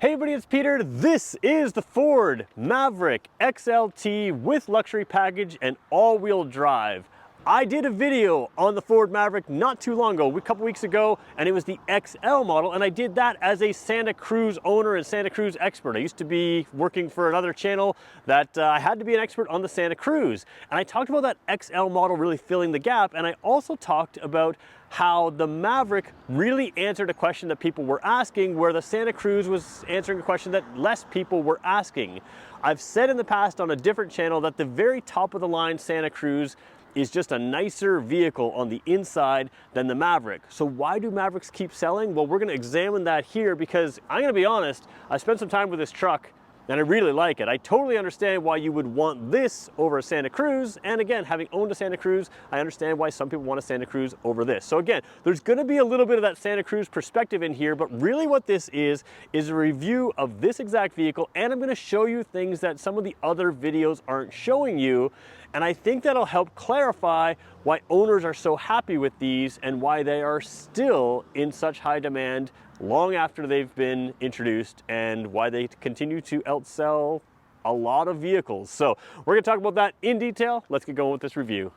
Hey everybody, it's Peter. This is the Ford Maverick XLT with luxury package and all-wheel drive. I did a video on the Ford Maverick not too long ago, a couple weeks ago, and it was the XL model, and I did that as a Santa Cruz owner and Santa Cruz expert. I used to be working for another channel that I had to be an expert on the Santa Cruz, and I talked about that XL model really filling the gap, and I also talked about how the Maverick really answered a question that people were asking, where the Santa Cruz was answering a question that less people were asking. I've said in the past on a different channel that the very top of the line Santa Cruz is just a nicer vehicle on the inside than the Maverick. So why do Mavericks keep selling? Well, we're gonna examine that here because I'm gonna be honest, I spent some time with this truck and I really like it. I totally understand why you would want this over a Santa Cruz. And again, having owned a Santa Cruz, I understand why some people want a Santa Cruz over this. So again, there's gonna be a little bit of that Santa Cruz perspective in here, but really what this is a review of this exact vehicle, and I'm gonna show you things that some of the other videos aren't showing you. And I think that'll help clarify why owners are so happy with these and why they are still in such high demand long after they've been introduced, and why they continue to outsell a lot of vehicles. So we're gonna talk about that in detail. Let's get going with this review.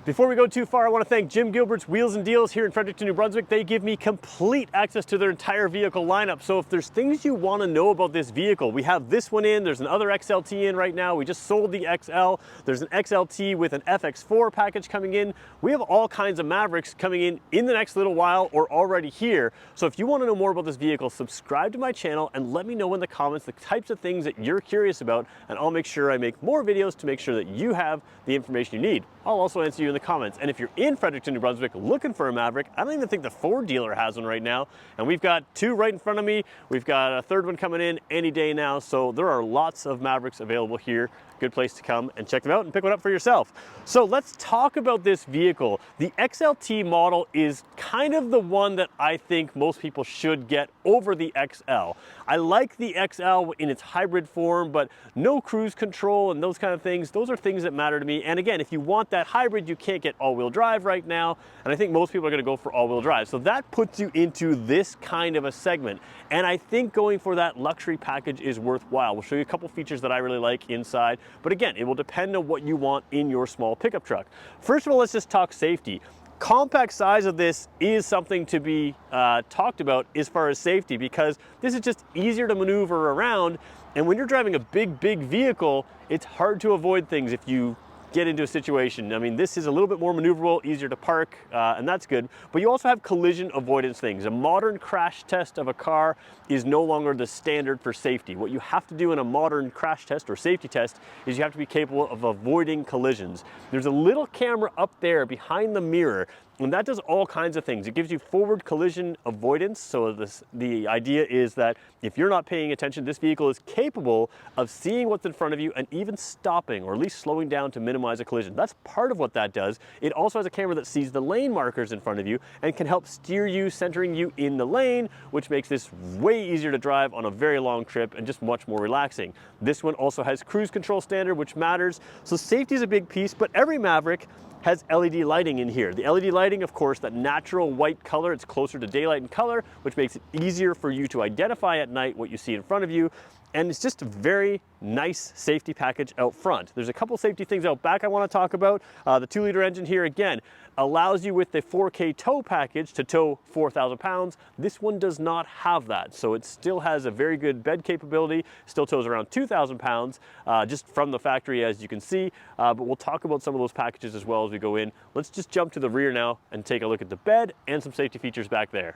Before we go too far, I want to thank Jim Gilbert's Wheels and Deals here in Fredericton, New Brunswick. They give me complete access to their entire vehicle lineup. So if there's things you want to know about this vehicle, we have this one in, there's another XLT in right now. We just sold the XL. There's an XLT with an FX4 package coming in. We have all kinds of Mavericks coming in the next little while or already here. So if you want to know more about this vehicle, subscribe to my channel and let me know in the comments the types of things that you're curious about, and I'll make sure I make more videos to make sure that you have the information you need. I'll also answer you in the comments. And if you're in Fredericton, New Brunswick looking for a Maverick, I don't even think the Ford dealer has one right now. And we've got two right in front of me. We've got a third one coming in any day now. So there are lots of Mavericks available here. Good place to come and check them out and pick one up for yourself. So let's talk about this vehicle. The XLT model is kind of the one that I think most people should get over the XL. I like the XL in its hybrid form, but no cruise control and those kind of things, those are things that matter to me. And again, if you want that hybrid, you can't get all-wheel drive right now. And I think most people are gonna go for all-wheel drive. So that puts you into this kind of a segment. And I think going for that luxury package is worthwhile. We'll show you a couple features that I really like inside. But again, it will depend on what you want in your small pickup truck. First of all, let's just talk safety. Compact size of this is something to be talked about as far as safety, because this is just easier to maneuver around. And when you're driving a big vehicle, it's hard to avoid things if you get into a situation. I mean, this is a little bit more maneuverable, easier to park, and that's good. But you also have collision avoidance things. A modern crash test of a car is no longer the standard for safety. What you have to do in a modern crash test or safety test is you have to be capable of avoiding collisions. There's a little camera up there behind the mirror, and that does all kinds of things. It gives you forward collision avoidance. So the idea is that if you're not paying attention, this vehicle is capable of seeing what's in front of you and even stopping, or at least slowing down to minimize a collision. That's part of what that does. It also has a camera that sees the lane markers in front of you and can help steer you, centering you in the lane, which makes this way easier to drive on a very long trip and just much more relaxing. This one also has cruise control standard, which matters. So safety is a big piece, but every Maverick has LED lighting in here. The LED lighting, of course, that natural white color, it's closer to daylight in color, which makes it easier for you to identify at night what you see in front of you. And it's just a very nice safety package out front. There's a couple safety things out back I want to talk about. The 2-liter engine here, again, allows you with the 4K tow package to tow 4,000 pounds. This one does not have that. So it still has a very good bed capability, still tows around 2,000 pounds just from the factory, as you can see. But we'll talk about some of those packages as well as we go in. Let's just jump to the rear now and take a look at the bed and some safety features back there.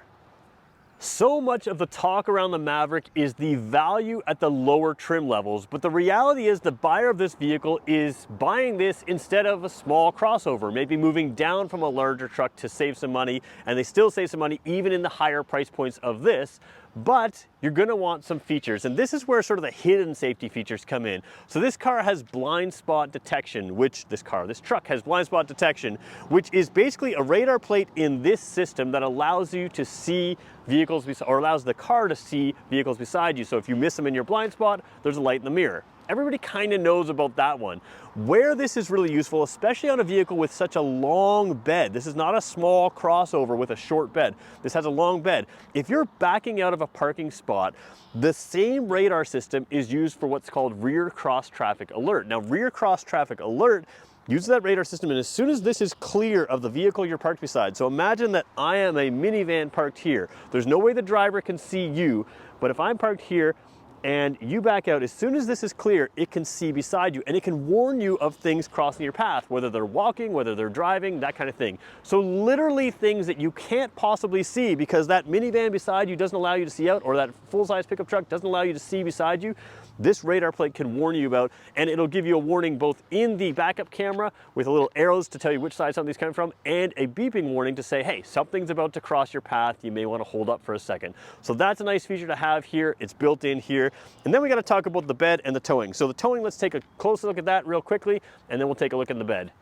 So much of the talk around the Maverick is the value at the lower trim levels, but the reality is the buyer of this vehicle is buying this instead of a small crossover, maybe moving down from a larger truck to save some money, and they still save some money even in the higher price points of this. But you're gonna want some features, and this is where sort of the hidden safety features come in. So this car has blind spot detection, this truck has blind spot detection, which is basically a radar plate in this system that allows you to see vehicles, or allows the car to see vehicles beside you. So if you miss them in your blind spot, there's a light in the mirror. everybody kind of knows about that one. Where this is really useful, especially on a vehicle with such a long bed, this is not a small crossover with a short bed. This has a long bed. If you're backing out of a parking spot, the same radar system is used for what's called rear cross traffic alert. Now, rear cross traffic alert uses that radar system, and as soon as this is clear of the vehicle you're parked beside, so imagine that I am a minivan parked here. There's no way the driver can see you, but if I'm parked here and you back out, as soon as this is clear, it can see beside you, and it can warn you of things crossing your path, whether they're walking, whether they're driving, that kind of thing. So literally things that you can't possibly see because that minivan beside you doesn't allow you to see out, or that full-size pickup truck doesn't allow you to see beside you, this radar plate can warn you about, and it'll give you a warning both in the backup camera with little arrows to tell you which side something's coming from, and a beeping warning to say, hey, something's about to cross your path, you may want to hold up for a second. So that's a nice feature to have here. It's built in here. And then we got to talk about the bed and the towing. So the towing, let's take a closer look at that real quickly, and then we'll take a look at the bed.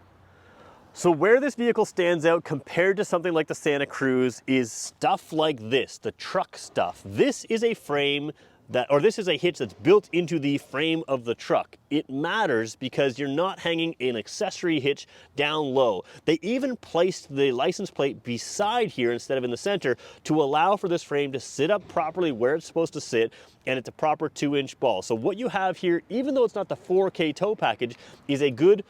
So where this vehicle stands out compared to something like the Santa Cruz is stuff like this, the truck stuff. This is a frame this is a hitch that's built into the frame of the truck. It matters because you're not hanging an accessory hitch down low. They even placed the license plate beside here instead of in the center to allow for this frame to sit up properly where it's supposed to sit, and it's a proper 2-inch ball. So what you have here, even though it's not the 4K tow package, is a good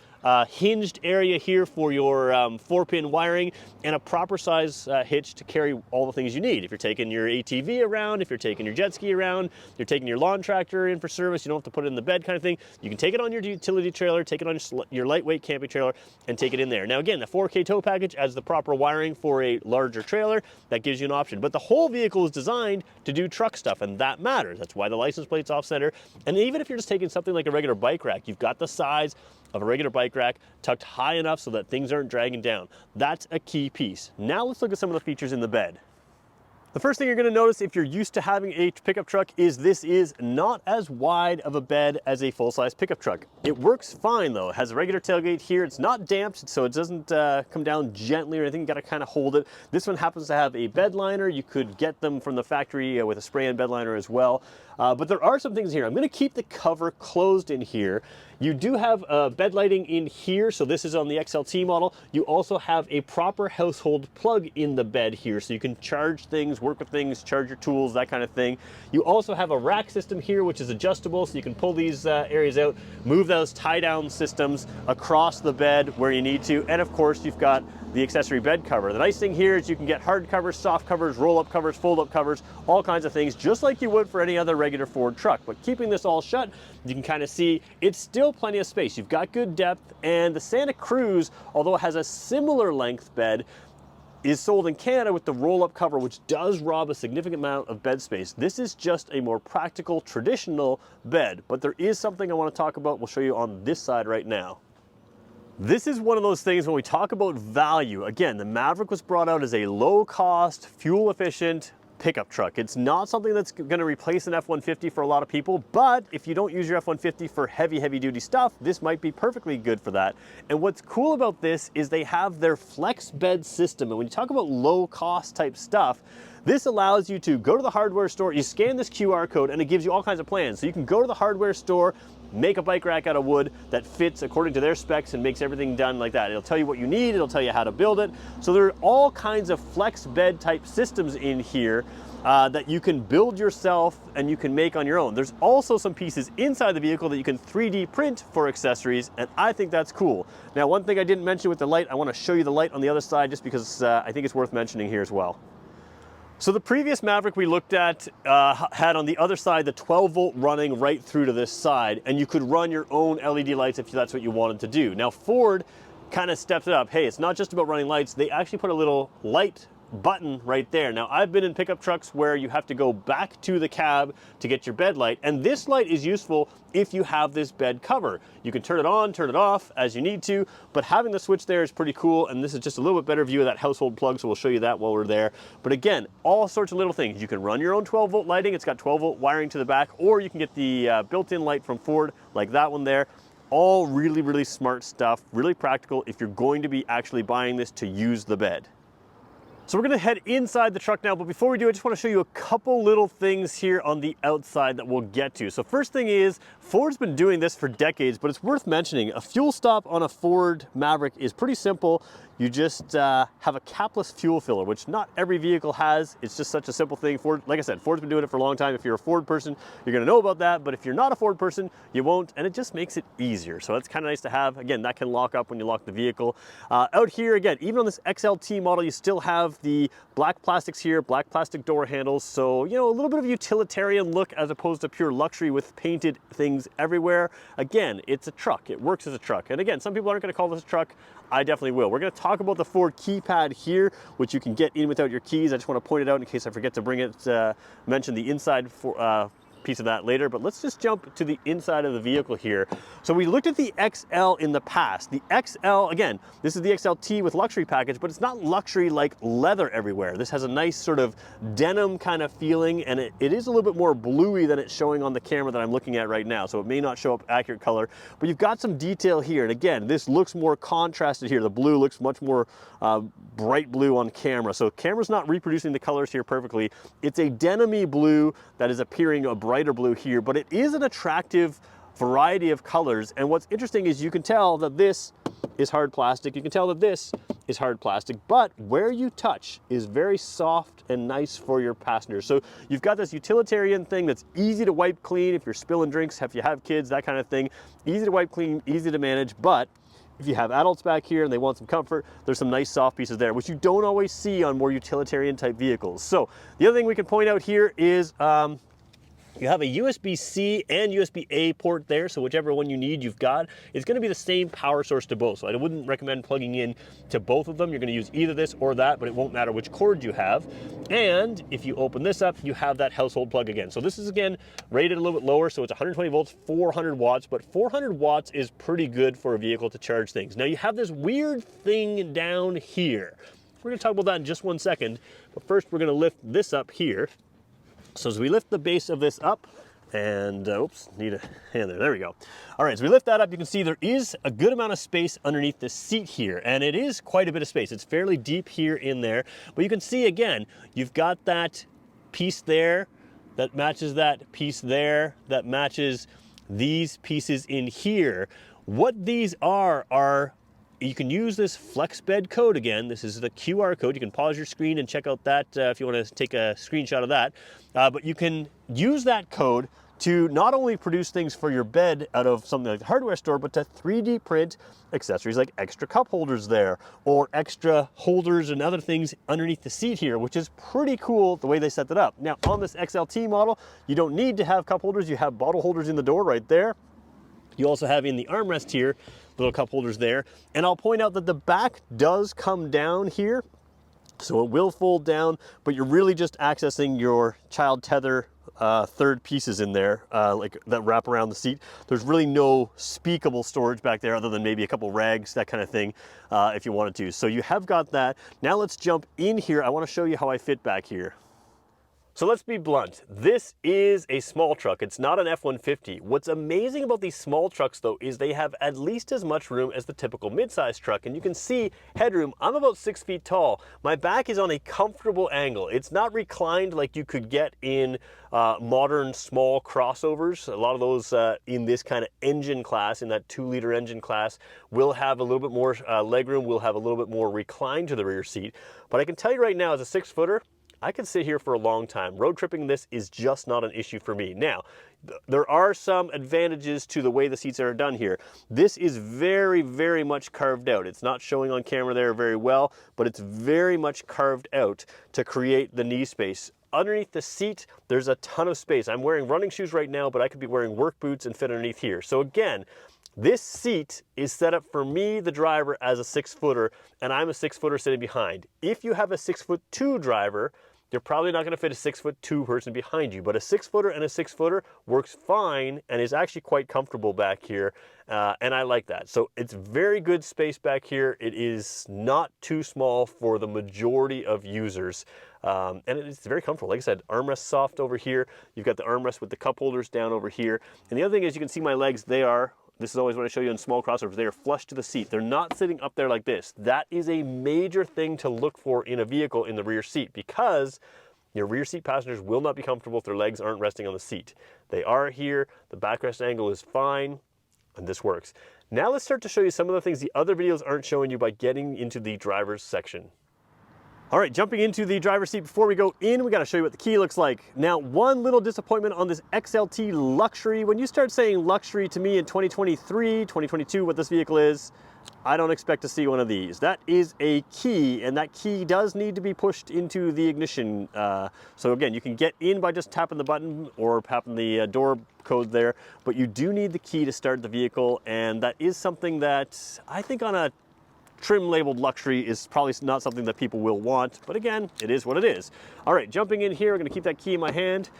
hinged area here for your 4-pin wiring and a proper size hitch to carry all the things you need. If you're taking your ATV around, if you're taking your jet ski around, you're taking your lawn tractor in for service, you don't have to put it in the bed kind of thing. You can take it on your utility trailer, take it on your lightweight camping trailer, and take it in there. Now again, the 4K tow package adds the proper wiring for a larger trailer. That gives you an option. But the whole vehicle is designed to do truck stuff, and that matters. That's why the license plate's off center. And even if you're just taking something like a regular bike rack, you've got the size of a regular bike rack tucked high enough so that things aren't dragging down. That's a key piece. Now let's look at some of the features in the bed. The first thing you're going to notice if you're used to having a pickup truck is this is not as wide of a bed as a full-size pickup truck. It works fine though. It has a regular tailgate here. It's not damped, so it doesn't come down gently or anything. You got to kind of hold it. This one happens to have a bed liner. You could get them from the factory with a spray-in bed liner as well. But there are some things here. I'm going to keep the cover closed in here. You do have bed lighting in here, so this is on the XLT model. You also have a proper household plug in the bed here, so you can charge things, work with things, charge your tools, that kind of thing. You also have a rack system here, which is adjustable, so you can pull these areas out, move those tie-down systems across the bed where you need to, and of course you've got the accessory bed cover. The nice thing here is you can get hard covers, soft covers, roll-up covers, fold-up covers, all kinds of things, just like you would for any other regular Ford truck. But keeping this all shut, you can kind of see it's still plenty of space. You've got good depth, and the Santa Cruz, although it has a similar length bed, is sold in Canada with the roll-up cover, which does rob a significant amount of bed space. This is just a more practical, traditional bed, but there is something I want to talk about. We'll show you on this side right now. This is one of those things when we talk about value. Again, the Maverick was brought out as a low-cost, fuel-efficient pickup truck. It's not something that's going to replace an F-150 for a lot of people, but if you don't use your F-150 for heavy-duty stuff, this might be perfectly good for that. And what's cool about this is they have their Flexbed system. And when you talk about low-cost type stuff, this allows you to go to the hardware store, you scan this QR code, and it gives you all kinds of plans. So you can go to the hardware store, make a bike rack out of wood that fits according to their specs and makes everything done like that. It'll tell you what you need, it'll tell you how to build it. So there are all kinds of flex bed type systems in here that you can build yourself and you can make on your own. There's also some pieces inside the vehicle that you can 3D print for accessories, and I think that's cool. Now, one thing I didn't mention with the light, I want to show you the light on the other side just because I think it's worth mentioning here as well. So the previous Maverick we looked at had on the other side the 12-volt running right through to this side, and you could run your own LED lights if that's what you wanted to do. Now Ford kind of stepped it up. Hey, it's not just about running lights. They actually put a little light button right there. Now I've been in pickup trucks where you have to go back to the cab to get your bed light, and this light is useful if you have this bed cover. You can turn it on, turn it off as you need to, but having the switch there is pretty cool, and this is just a little bit better view of that household plug, so we'll show you that while we're there. But again, all sorts of little things. You can run your own 12-volt lighting. It's got 12-volt wiring to the back, or you can get the built-in light from Ford like that one there. All really smart stuff, really practical if you're going to be actually buying this to use the bed. So we're gonna head inside the truck now, but before we do, I just wanna show you a couple little things here on the outside that we'll get to. So first thing is, Ford's been doing this for decades, but it's worth mentioning. A fuel stop on a Ford Maverick is pretty simple. You just have a capless fuel filler, which not every vehicle has. It's just such a simple thing. Ford, like I said, Ford's been doing it for a long time. If you're a Ford person, you're gonna know about that, but if you're not a Ford person, you won't, and it just makes it easier. So that's kind of nice to have. Again, that can lock up when you lock the vehicle. Out here, again, even on this XLT model, you still have the black plastics here, black plastic door handles. So, you know, a little bit of a utilitarian look as opposed to pure luxury with painted things everywhere. Again, it's a truck. It works as a truck. And again, some people aren't gonna call this a truck. I definitely will. We're gonna talk about the Ford keypad here, which you can get in without your keys. I just wanna point it out in case I forget to bring it, mention the inside for, piece of that later, but let's just jump to the inside of the vehicle here. So we looked at the XL in the past. The XL, again, this is the XLT with luxury package, but it's not luxury like leather everywhere. This has a nice sort of denim kind of feeling, and it is a little bit more bluey than it's showing on the camera that I'm looking at right now, so it may not show up accurate color, but you've got some detail here. And again, this looks more contrasted here. The blue looks much more bright blue on camera. So camera's not reproducing the colors here perfectly. It's a denim-y blue that is appearing a brighter blue here, but it is an attractive variety of colors. And what's interesting is you can tell that this is hard plastic. You can tell that this is hard plastic, but where you touch is very soft and nice for your passengers. So you've got this utilitarian thing that's easy to wipe clean if you're spilling drinks, if you have kids, that kind of thing. Easy to wipe clean, easy to manage, but if you have adults back here and they want some comfort, there's some nice soft pieces there, which you don't always see on more utilitarian type vehicles. So the other thing we can point out here is you have a USB-C and USB-A port there, so whichever one you need, you've got. It's gonna be the same power source to both, so I wouldn't recommend plugging in to both of them. You're gonna use either this or that, but it won't matter which cord you have. And if you open this up, you have that household plug again. So this is, again, rated a little bit lower, so it's 120 volts, 400 watts, but 400 watts is pretty good for a vehicle to charge things. Now you have this weird thing down here. We're gonna talk about that in just one second, but first we're gonna lift this up here. So as we lift the base of this up, and oops, need a hand there we go. All right, so we lift that up, you can see there is a good amount of space underneath the seat here, and it is quite a bit of space. It's fairly deep here in there, but you can see again, you've got that piece there that matches that piece there, that matches these pieces in here. What these are you can use this Flexbed code again. This is the QR code. You can pause your screen and check out that if you want to take a screenshot of that. But you can use that code to not only produce things for your bed out of something like the hardware store, but to 3D print accessories like extra cup holders there, or extra holders and other things underneath the seat here, which is pretty cool the way they set that up. Now on this XLT model, you don't need to have cup holders. You have bottle holders in the door right there. You also have in the armrest here, little cup holders there. And I'll point out that the back does come down here, so it will fold down, but you're really just accessing your child tether third pieces in there, like that wrap around the seat. There's really no speakable storage back there other than maybe a couple rags, that kind of thing, if you wanted to. So you have got that. Now let's jump in here. I want to show you how I fit back here. So let's be blunt, this is a small truck, it's not an F-150. What's amazing about these small trucks though is they have at least as much room as the typical mid-size truck, and you can see headroom. I'm about 6 feet tall. My back is on a comfortable angle. It's not reclined like you could get in modern small crossovers. A lot of those in this kind of engine class, in that 2-liter engine class, will have a little bit more legroom, will have a little bit more recline to the rear seat. But I can tell you right now, as a 6-footer, I could sit here for a long time. Road tripping this is just not an issue for me. Now, there are some advantages to the way the seats are done here. This is very, very much carved out. It's not showing on camera there very well, but it's very much carved out to create the knee space. Underneath the seat, there's a ton of space. I'm wearing running shoes right now, but I could be wearing work boots and fit underneath here. So again, this seat is set up for me, the driver, as a 6-footer, and I'm a 6-footer sitting behind. If you have a 6'2" driver, you're probably not going to fit a 6'2" person behind you, but a 6-footer and a 6-footer works fine and is actually quite comfortable back here, and I like that. So it's very good space back here. It is not too small for the majority of users, and it's very comfortable. Like I said, armrest soft over here. You've got the armrest with the cup holders down over here, and the other thing is you can see my legs. They're This is always what I show you in small crossovers. They are flush to the seat. They're not sitting up there like this. That is a major thing to look for in a vehicle in the rear seat, because your rear seat passengers will not be comfortable if their legs aren't resting on the seat. They are here, the backrest angle is fine, and this works. Now let's start to show you some of the things the other videos aren't showing you by getting into the driver's section. All right, jumping into the driver's seat, before we go in, we gotta show you what the key looks like. Now, one little disappointment on this XLT Luxury. When you start saying luxury to me in 2023, 2022, what this vehicle is, I don't expect to see one of these. That is a key, and that key does need to be pushed into the ignition. So again, you can get in by just tapping the button or tapping the door code there, but you do need the key to start the vehicle, and that is something that I think on a trim labeled luxury is probably not something that people will want, but again, it is what it is. All right, jumping in here, we're gonna keep that key in my hand.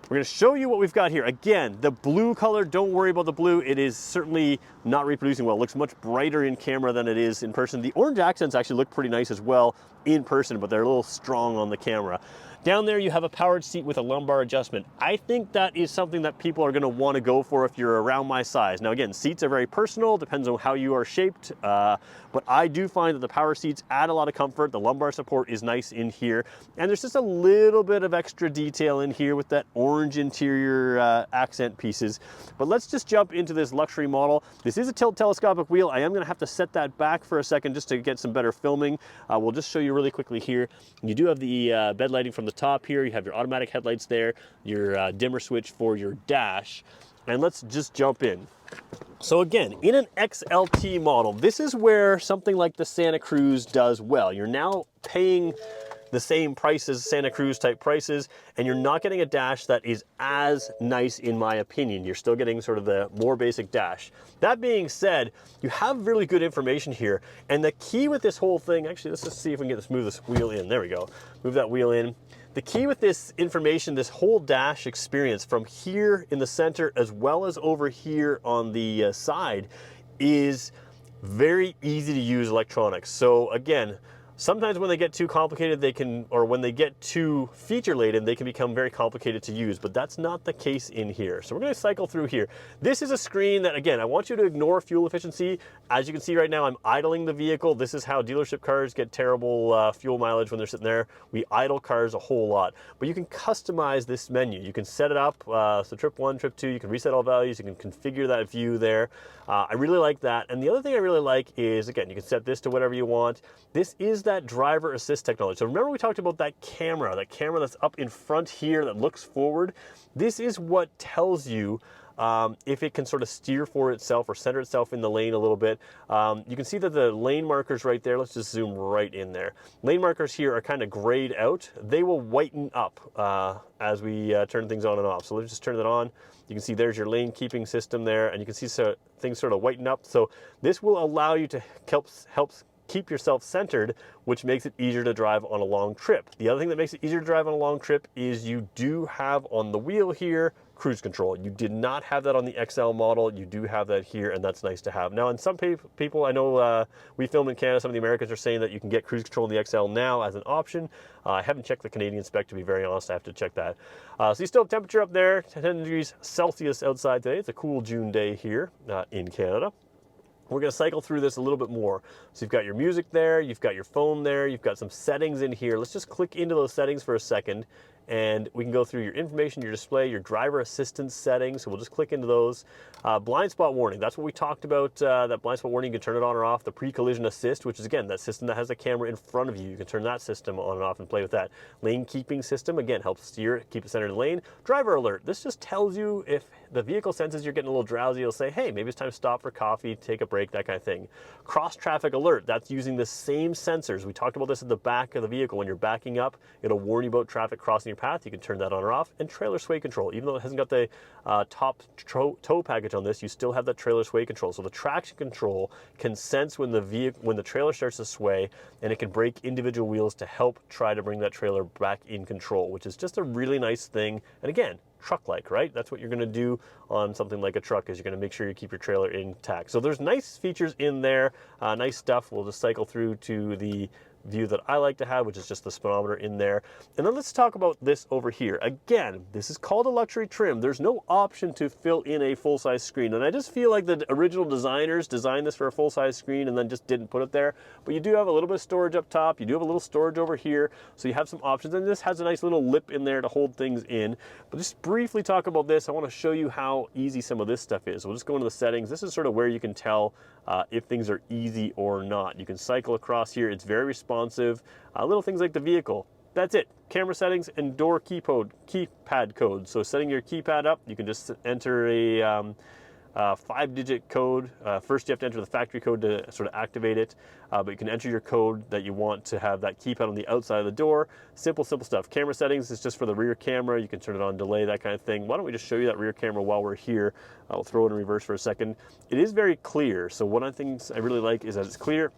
We're gonna show you what we've got here. Again, the blue color, don't worry about the blue. It is certainly not reproducing well. It looks much brighter in camera than it is in person. The orange accents actually look pretty nice as well in person, but they're a little strong on the camera. Down there, you have a powered seat with a lumbar adjustment. I think that is something that people are gonna wanna go for if you're around my size. Now again, seats are very personal, depends on how you are shaped, but I do find that the power seats add a lot of comfort. The lumbar support is nice in here, and there's just a little bit of extra detail in here with that orange interior accent pieces. But let's just jump into this luxury model. This is a tilt telescopic wheel. I am gonna have to set that back for a second just to get some better filming. We'll just show you really quickly here. You do have the bed lighting from the top here. You have your automatic headlights there, your dimmer switch for your dash, and let's just jump in. So again, in an XLT model, this is where something like the Santa Cruz does well. You're now paying the same prices, Santa Cruz type prices, and you're not getting a dash that is as nice in my opinion. You're still getting sort of the more basic dash. That being said, you have really good information here, and the key with this whole thing, actually let's just see if we can move this wheel in. There we go, move that wheel in. The key with this information, this whole dash experience from here in the center as well as over here on the side, is very easy to use electronics. So again, sometimes when they get too complicated, they can, or when they get too feature laden, they can become very complicated to use, but that's not the case in here. So we're gonna cycle through here. This is a screen that, again, I want you to ignore fuel efficiency. As you can see right now, I'm idling the vehicle. This is how dealership cars get terrible fuel mileage when they're sitting there. We idle cars a whole lot, but you can customize this menu. You can set it up, so trip 1, trip 2, you can reset all values, you can configure that view there. I really like that. And the other thing I really like is, again, you can set this to whatever you want. This is that driver assist technology. So remember we talked about that camera that's up in front here that looks forward. This is what tells you if it can sort of steer for itself or center itself in the lane a little bit. You can see that the lane markers right there, let's just zoom right in there. Lane markers here are kind of grayed out. They will whiten up as we turn things on and off. So let's just turn that on. You can see there's your lane keeping system there, and you can see things sort of whiten up. So this will allow you to help keep yourself centered, which makes it easier to drive on a long trip. The other thing that makes it easier to drive on a long trip is you do have on the wheel here cruise control. You did not have that on the XL model. You do have that here, and that's nice to have. Now, in some people, I know we film in Canada, some of the Americans are saying that you can get cruise control in the XL now as an option. I haven't checked the Canadian spec, to be very honest. I have to check that. So you still have temperature up there, 10 degrees Celsius outside today. It's a cool June day here in Canada. We're going to cycle through this a little bit more. So you've got your music there, you've got your phone there, you've got some settings in here. Let's just click into those settings for a second, and we can go through your information, your display, your driver assistance settings. So we'll just click into those. Blind spot warning, that's what we talked about, that blind spot warning. You can turn it on or off. The pre-collision assist, which is, again, that system that has a camera in front of you. You can turn that system on and off and play with that. Lane keeping system, again, helps steer, keep it centered in the lane. Driver alert, this just tells you if the vehicle senses you're getting a little drowsy. It'll say, hey, maybe it's time to stop for coffee, take a break, that kind of thing. Cross traffic alert, that's using the same sensors. We talked about this at the back of the vehicle. When you're backing up, it'll warn you about traffic crossing your path. You can turn that on or off. And trailer sway control, even though it hasn't got the top tow package on this, you still have that trailer sway control. So the traction control can sense when the trailer starts to sway, and it can brake individual wheels to help try to bring that trailer back in control, which is just a really nice thing. And again, truck-like, right? That's what you're going to do on something like a truck, is you're going to make sure you keep your trailer intact. So there's nice features in there, nice stuff. We'll just cycle through to the view that I like to have, which is just the speedometer in there. And then let's talk about this over here. Again, this is called a luxury trim. There's no option to fill in a full-size screen. And I just feel like the original designers designed this for a full-size screen and then just didn't put it there. But you do have a little bit of storage up top. You do have a little storage over here. So you have some options. And this has a nice little lip in there to hold things in. But just briefly talk about this. I want to show you how easy some of this stuff is. We'll just go into the settings. This is sort of where you can tell if things are easy or not. You can cycle across here. It's very responsive. Little things like the vehicle. That's it. Camera settings and door keypad code. So setting your keypad up, you can just enter a 5-digit code. First you have to enter the factory code to sort of activate it, but you can enter your code that you want to have that keypad on the outside of the door. Simple stuff. Camera settings is just for the rear camera. You can turn it on delay, that kind of thing. Why don't we just show you that rear camera while we're here? I'll throw it in reverse for a second. It is very clear. So one of the things I really like is that it's clear,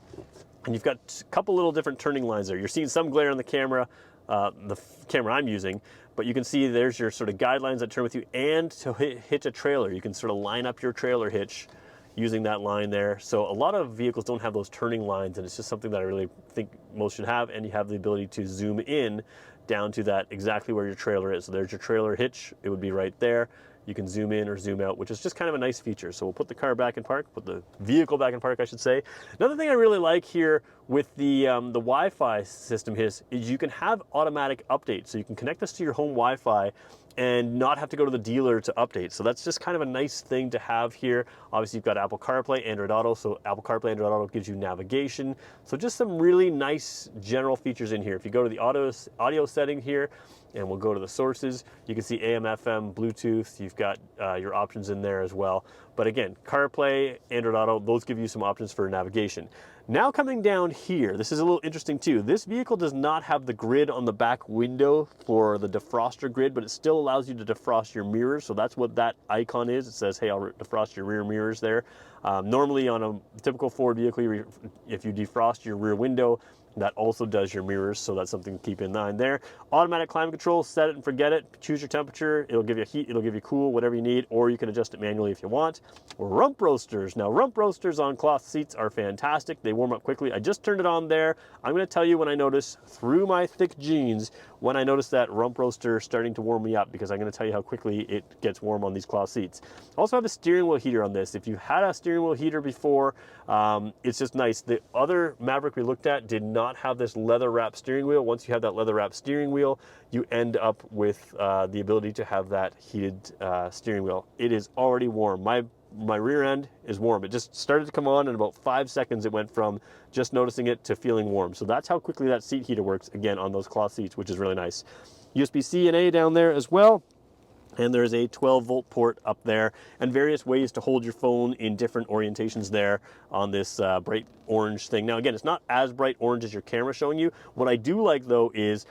and you've got a couple little different turning lines there. You're seeing some glare on the camera, the camera I'm using, but you can see there's your sort of guidelines that turn with you, and to hitch a trailer. You can sort of line up your trailer hitch using that line there. So a lot of vehicles don't have those turning lines, and it's just something that I really think most should have, and you have the ability to zoom in down to that exactly where your trailer is. So there's your trailer hitch. It would be right there. You can zoom in or zoom out, which is just kind of a nice feature. So we'll put the car back in park, put the vehicle back in park, I should say. Another thing I really like here with the Wi-Fi system is you can have automatic updates. So you can connect this to your home Wi-Fi and not have to go to the dealer to update. So that's just kind of a nice thing to have here. Obviously you've got Apple CarPlay, Android Auto. So Apple CarPlay, Android Auto gives you navigation. So just some really nice general features in here. If you go to the audio setting here, and we'll go to the sources, you can see AM, FM, Bluetooth. You've got your options in there as well. But again, CarPlay, Android Auto, those give you some options for navigation. Now coming down here, this is a little interesting too. This vehicle does not have the grid on the back window for the defroster grid, but it still allows you to defrost your mirrors. So that's what that icon is. It says, hey, I'll defrost your rear mirrors there. Normally on a typical Ford vehicle, if you defrost your rear window, that also does your mirrors, so that's something to keep in mind there. Automatic climate control, set it and forget it. Choose your temperature. It'll give you heat, it'll give you cool, whatever you need, or you can adjust it manually if you want. Rump roasters. Now, rump roasters on cloth seats are fantastic. They warm up quickly. I just turned it on there. I'm going to tell you when I notice through my thick jeans when I notice that rump roaster starting to warm me up, because I'm going to tell you how quickly it gets warm on these cloth seats. Also have a steering wheel heater on this. If you had a steering wheel heater before, it's just nice. The other Maverick we looked at did not have this leather wrap steering wheel. Once you have that leather wrap steering wheel, you end up with the ability to have that heated steering wheel. It is already warm. My rear end is warm. It just started to come on in about 5 seconds. It went from just noticing it to feeling warm. So that's how quickly that seat heater works, again, on those cloth seats, which is really nice. USB-C and A down there as well. And there's a 12-volt port up there, and various ways to hold your phone in different orientations there on this bright orange thing. Now, again, it's not as bright orange as your camera showing you. What I do like, though, is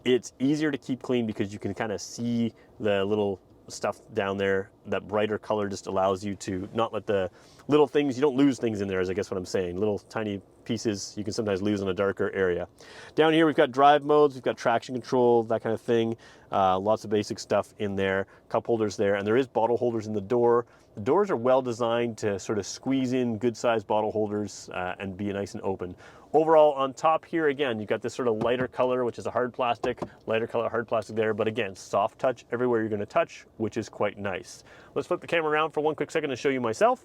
it's easier to keep clean because you can kind of see the little stuff down there. That brighter color just allows you to not let the little things, you don't lose things in there, is I guess what I'm saying. Little tiny pieces you can sometimes lose in a darker area. Down here we've got drive modes, we've got traction control, that kind of thing. Lots of basic stuff in there. Cup holders there, and there is bottle holders in the door. The doors are well designed to sort of squeeze in good sized bottle holders and be nice and open. Overall, on top here, again, you've got this sort of lighter color, which is a hard plastic, lighter color, hard plastic there, but again, soft touch everywhere you're gonna touch, which is quite nice. Let's flip the camera around for one quick second to show you myself.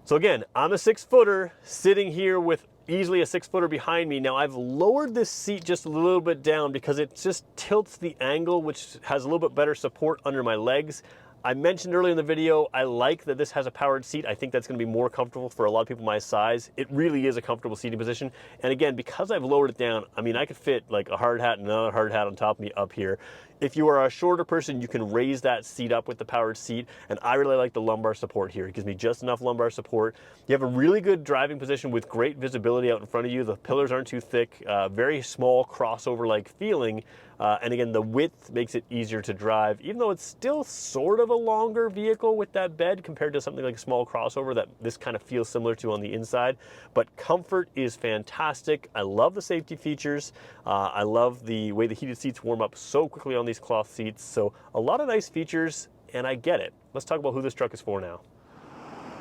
So again, I'm a 6-footer sitting here with easily a 6-footer behind me. Now I've lowered this seat just a little bit down because it just tilts the angle, which has a little bit better support under my legs. I mentioned earlier in the video, I like that this has a powered seat. I think that's going to be more comfortable for a lot of people my size. It really is a comfortable seating position. And again, because I've lowered it down, I mean, I could fit like a hard hat and another hard hat on top of me up here. If you are a shorter person, you can raise that seat up with the powered seat. And I really like the lumbar support here. It gives me just enough lumbar support. You have a really good driving position with great visibility out in front of you. The pillars aren't too thick, very small crossover-like feeling. And again, the width makes it easier to drive, even though it's still sort of a longer vehicle with that bed compared to something like a small crossover that this kind of feels similar to on the inside. But comfort is fantastic. I love the safety features. I love the way the heated seats warm up so quickly on these cloth seats. So a lot of nice features, and I get it. Let's talk about who this truck is for now.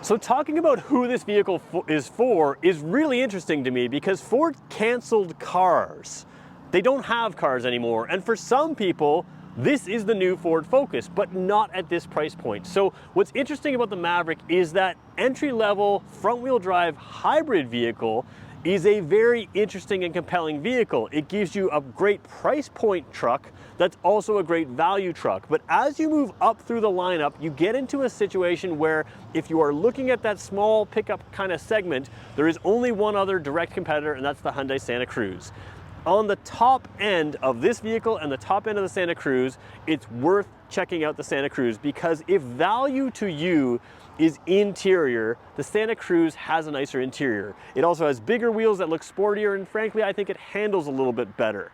So talking about who this vehicle is for is really interesting to me because Ford canceled cars. They don't have cars anymore, and for some people, this is the new Ford Focus, but not at this price point. So what's interesting about the Maverick is that entry-level front-wheel drive hybrid vehicle is a very interesting and compelling vehicle. It gives you a great price point truck that's also a great value truck. But as you move up through the lineup, you get into a situation where if you are looking at that small pickup kind of segment, there is only one other direct competitor, and that's the Hyundai Santa Cruz. On the top end of this vehicle and the top end of the Santa Cruz, it's worth checking out the Santa Cruz because if value to you is interior, the Santa Cruz has a nicer interior. It also has bigger wheels that look sportier, and frankly, I think it handles a little bit better.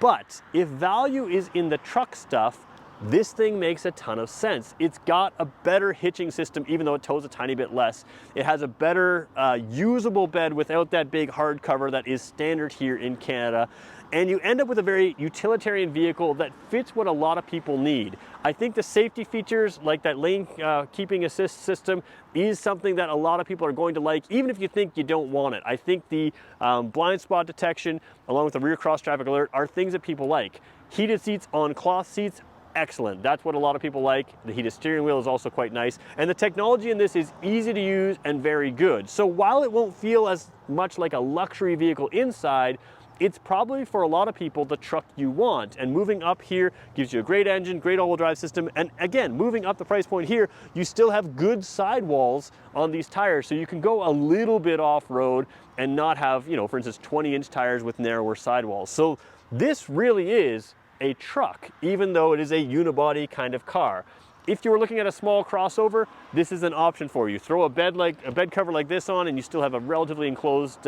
But if value is in the truck stuff, this thing makes a ton of sense. It's got a better hitching system, even though it tows a tiny bit less. It has a better usable bed without that big hard cover that is standard here in Canada. And you end up with a very utilitarian vehicle that fits what a lot of people need. I think the safety features like that lane keeping assist system is something that a lot of people are going to like, even if you think you don't want it. I think the blind spot detection along with the rear cross traffic alert are things that people like. Heated seats on cloth seats, excellent. That's what a lot of people like. The heated steering wheel is also quite nice. And the technology in this is easy to use and very good. So while it won't feel as much like a luxury vehicle inside, it's probably for a lot of people the truck you want. And moving up here gives you a great engine, great all-wheel drive system. And again, moving up the price point here, you still have good sidewalls on these tires. So you can go a little bit off-road and not have, you know, for instance, 20-inch tires with narrower sidewalls. So this really is a truck, even though it is a unibody kind of car. If you were looking at a small crossover, this is an option for you. Throw a bed cover like this on and you still have a relatively enclosed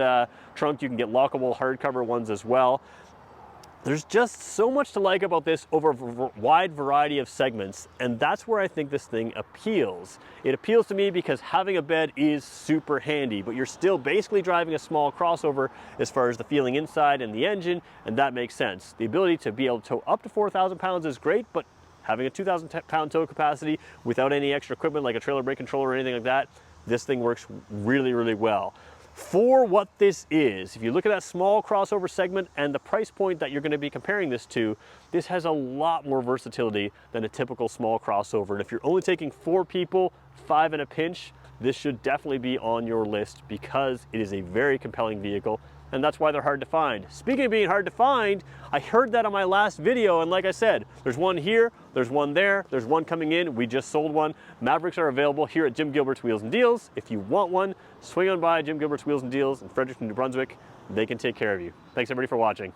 trunk. You can get lockable hardcover ones as well. There's just so much to like about this over a wide variety of segments, and that's where I think this thing appeals. It appeals to me because having a bed is super handy, but you're still basically driving a small crossover as far as the feeling inside and the engine, and that makes sense. The ability to be able to tow up to 4,000 pounds is great, but having a 2,000 pound tow capacity without any extra equipment like a trailer brake controller or anything like that, this thing works really, really well. For what this is, if you look at that small crossover segment and the price point that you're going to be comparing this to, this has a lot more versatility than a typical small crossover. And if you're only taking 4 people, 5 in a pinch, this should definitely be on your list because it is a very compelling vehicle, and that's why they're hard to find. Speaking of being hard to find, I heard that on my last video, and like I said, there's one here, there's one there, there's one coming in, we just sold one. Mavericks are available here at Jim Gilbert's Wheels and Deals. If you want one, swing on by Jim Gilbert's Wheels and Deals in Fredericton, New Brunswick. They can take care of you. Thanks everybody for watching.